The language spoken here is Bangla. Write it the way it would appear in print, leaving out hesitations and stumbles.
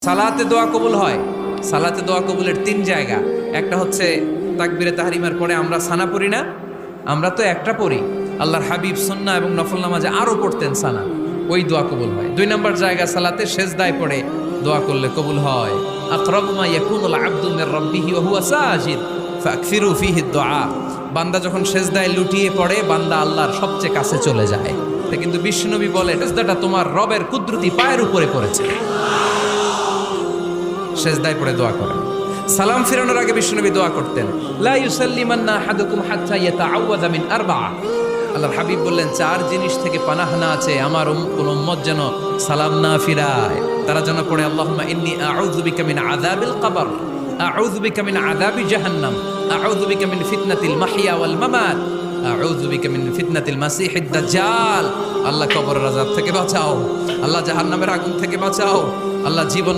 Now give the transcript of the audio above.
সালাতে দোয়া কবুল হয়। সালাতে দোয়া কবুলের তিন জায়গা। একটা হচ্ছে তাকবীরে তাহরিমার পরে আমরা সানা পড়ি না, আমরা তো একটা পড়ি, আল্লাহর হাবিব সুন্নাহ এবং নফল নামাজে আরো পড়তেন সানা, ওই দোয়া কবুল হয়। দুই নম্বর জায়গা সালাতে সেজদায় পড়ে দোয়া করলে কবুল হয়। আকরাবু মা ইয়াকুনুল আবদু মির রাব্বিহি ওয়া হুয়া সাজিদ ফাকসিরু ফীহি দুআ। বান্দা যখন সেজদায় লুটিয়ে পড়ে বান্দা আল্লাহর সবচেয়ে কাছে চলে যায়। তা কিন্তু বিশ্বনবী বলে সেজদাটা তোমার রবের কুদরতি পায়ের উপরে পড়েছে, সেজদায় পড়ে দোয়া করেন। সালাম ফিরানোর আগে বিশ্বনবী দোয়া করতেন, লা ইউসাল্লিমান্না আহাদুকুম হাত্তা ইয়াতাআওয়াযা মিন আরবা'a। আল্লাহর হাবিব বললেন, চার জিনিস থেকে পানাহ না আছে আমার কোন উম্মত যেন সালাম না ফিরায়। তারা যেন পড়ে, আল্লাহুম্মা ইন্নী আউযু বিকা মিন আযাবিল কবর, আউযু বিকা মিন আযাবি জাহান্নাম, আউযু বিকা মিন ফিতনাতিল মাহইয়া ওয়াল মামাত, আউযু বিকা মিন ফিতনাতিল মাসিহিদ দাজ্জাল। আল্লাহ কবরের আযাব থেকে বাঁচাও, আল্লাহ জাহান্নামের আগুন থেকে বাঁচাও, আল্লাহ জীবন